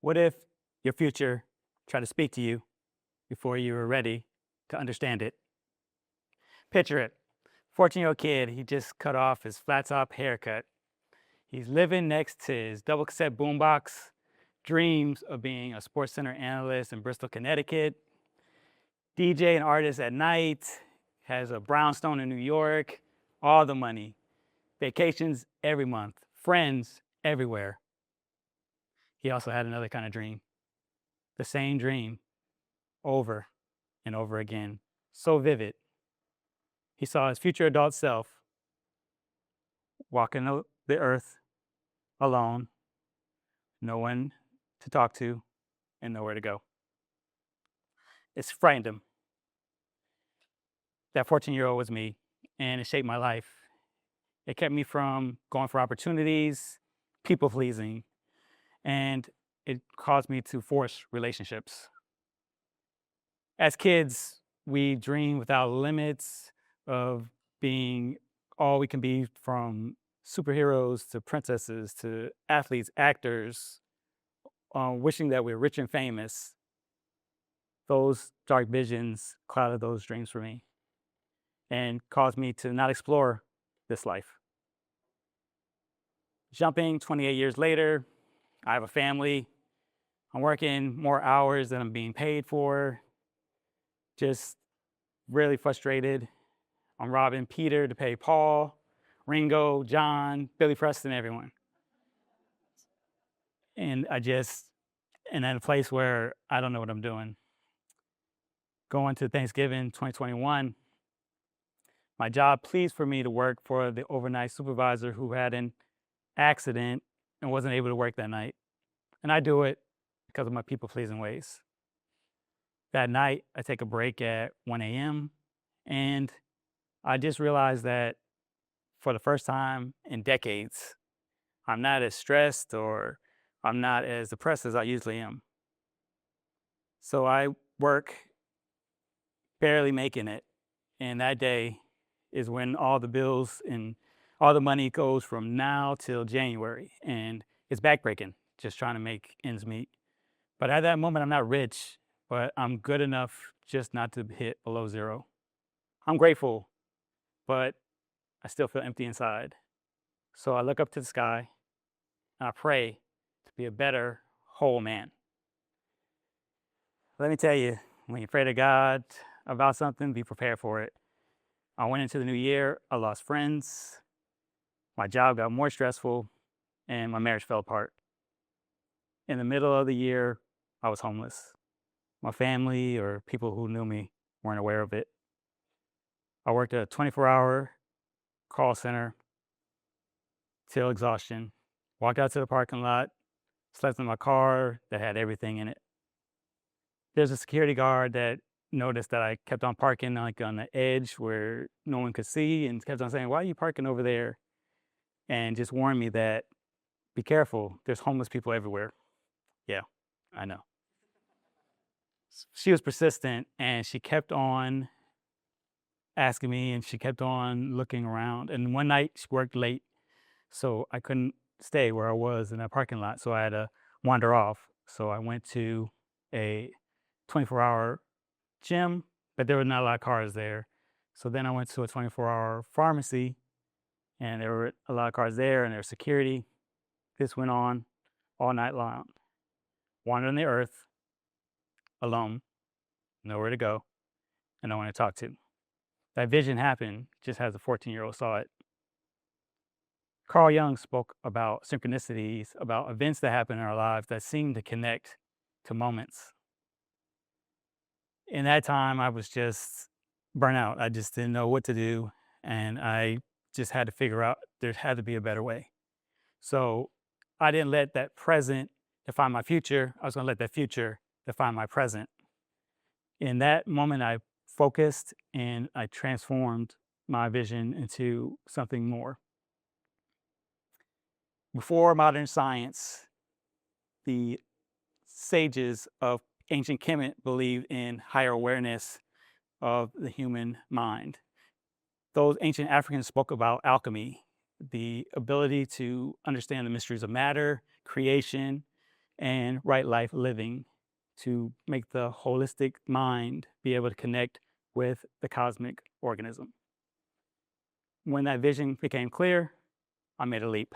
What if your future tried to speak to you before you were ready to understand it? Picture it. 14-year-old kid, he just cut off his flat top haircut. He's living next to his double cassette boombox, dreams of being a sports center analyst in Bristol, Connecticut, DJ and artist at night, has a brownstone in New York, all the money, vacations every month, friends everywhere. He also had another kind of dream, the same dream over and over again, so vivid. He saw his future adult self walking the earth alone, no one to talk to, and nowhere to go. It's frightened him. That 14-year-old was me, and it shaped my life. It kept me from going for opportunities, people pleasing, and it caused me to force relationships. As kids, we dream without limits of being all we can be, from superheroes to princesses to athletes, actors, wishing that we're rich and famous. Those dark visions clouded those dreams for me and caused me to not explore this life. Jumping 28 years later, I have a family. I'm working more hours than I'm being paid for. Just really frustrated. I'm robbing Peter to pay Paul, Ringo, John, Billy Preston, everyone. And and at a place where I don't know what I'm doing. Going to Thanksgiving 2021, my job pleased for me to work for the overnight supervisor who had an accident and wasn't able to work that night. And I do it because of my people pleasing ways. That night, I take a break at 1 a.m. and I just realized that for the first time in decades, I'm not as stressed or I'm not as depressed as I usually am. So I work barely making it. And that day is when all the bills and all the money goes from now till January. And it's backbreaking, just trying to make ends meet. But at that moment, I'm not rich, but I'm good enough just not to hit below zero. I'm grateful, but I still feel empty inside. So I look up to the sky and I pray to be a better whole man. Let me tell you, when you pray to God about something, be prepared for it. I went into the new year, I lost friends, my job got more stressful, and my marriage fell apart. In the middle of the year, I was homeless. My family or people who knew me weren't aware of it. I worked a 24-hour call center till exhaustion, walked out to the parking lot, slept in my car that had everything in it. There's a security guard that noticed that I kept on parking like on the edge where no one could see and kept on saying, "Why are you parking over there?" And just warned me that, "Be careful, there's homeless people everywhere." Yeah, I know. She was persistent and she kept on asking me and she kept on looking around. And one night she worked late, so I couldn't stay where I was in that parking lot. So I had to wander off. So I went to a 24-hour gym, but there were not a lot of cars there. So then I went to a 24-hour pharmacy and there were a lot of cars there and there was security. This went on all night long. Wandering the earth alone, nowhere to go, and no one to talk to. That vision happened just as a 14-year-old saw it. Carl Jung spoke about synchronicities, about events that happen in our lives that seem to connect to moments. In that time, I was just burnt out. I just didn't know what to do. And I just had to figure out there had to be a better way. So I didn't let that present define my future. I was going to let that future define my present. In that moment, I focused and I transformed my vision into something more. Before modern science, the sages of ancient Kemet believed in higher awareness of the human mind. Those ancient Africans spoke about alchemy, the ability to understand the mysteries of matter, creation, and right life living to make the holistic mind be able to connect with the cosmic organism. When that vision became clear, I made a leap.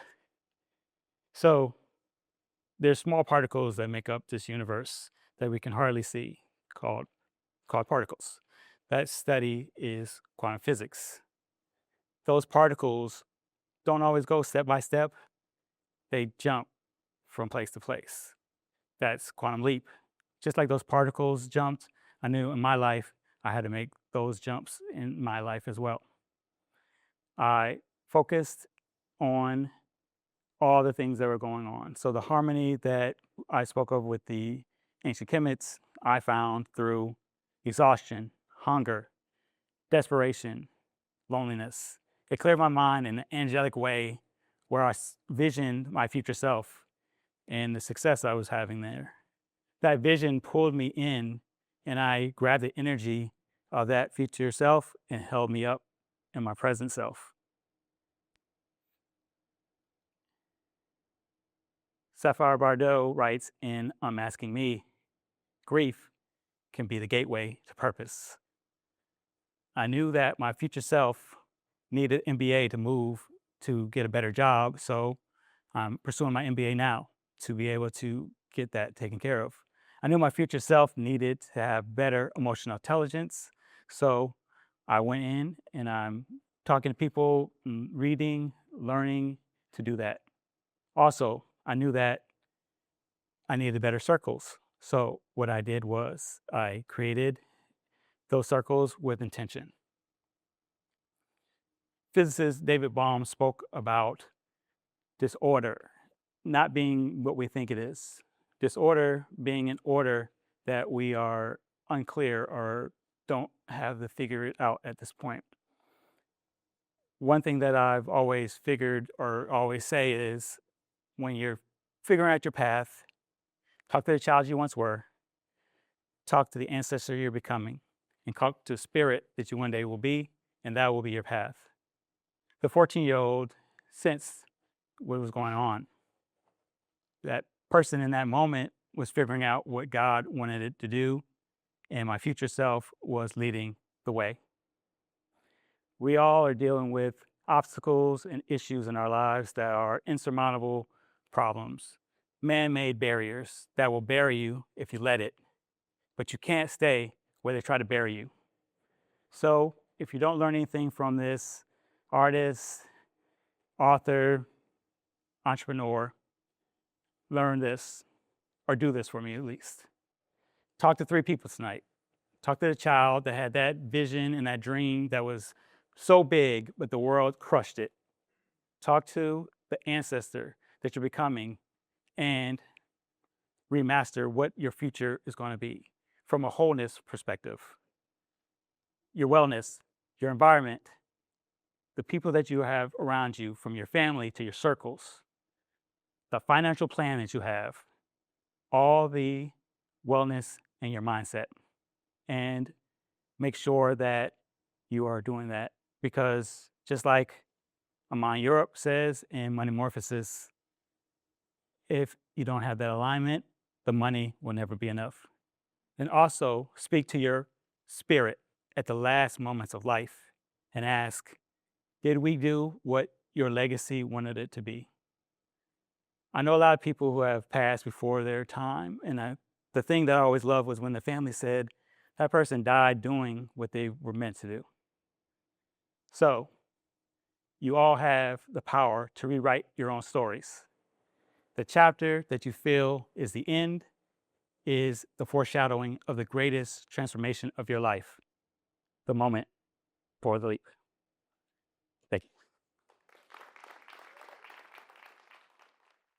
So there's small particles that make up this universe that we can hardly see called particles. That study is quantum physics. Those particles don't always go step by step, they jump from place to place. That's quantum leap. Just like those particles jumped, I knew in my life I had to make those jumps in my life as well. I focused on all the things that were going on. So the harmony that I spoke of with the ancient Kemet's, I found through exhaustion, hunger, desperation, loneliness. It cleared my mind in an angelic way where I visioned my future self and the success I was having there. That vision pulled me in, and I grabbed the energy of that future self and held me up in my present self. Sapphire Bardot writes in Unmasking Me, grief can be the gateway to purpose. I knew that my future self needed MBA to move to get a better job, so I'm pursuing my MBA now to be able to get that taken care of. I knew my future self needed to have better emotional intelligence, so I went in and I'm talking to people, reading, learning to do that. Also, I knew that I needed better circles. So what I did was I created those circles with intention. Physicist David Bohm spoke about disorder not being what we think it is. Disorder being an order that we are unclear or don't have to figure it out at this point. One thing that I've always figured or always say is when you're figuring out your path, talk to the child you once were, talk to the ancestor you're becoming, and talk to the spirit that you one day will be, and that will be your path. The 14-year-old sensed what was going on. That person in that moment was figuring out what God wanted it to do, and my future self was leading the way. We all are dealing with obstacles and issues in our lives that are insurmountable problems, man-made barriers that will bury you if you let it, but you can't stay where they try to bury you. So if you don't learn anything from this artist, author, entrepreneur, learn this or do this for me at least. Talk to 3 people tonight. Talk to the child that had that vision and that dream that was so big, but the world crushed it. Talk to the ancestor that you're becoming and remaster what your future is going to be from a wholeness perspective. Your wellness, your environment, the people that you have around you, from your family to your circles, the financial plan that you have, all the wellness in your mindset. And make sure that you are doing that, because just like Amon Europe says in Money Morphosis, if you don't have that alignment, the money will never be enough. And also speak to your spirit at the last moments of life and ask, did we do what your legacy wanted it to be? I know a lot of people who have passed before their time, and the thing that I always loved was when the family said that person died doing what they were meant to do. So you all have the power to rewrite your own stories. The chapter that you feel is the end is the foreshadowing of the greatest transformation of your life, the moment for the leap.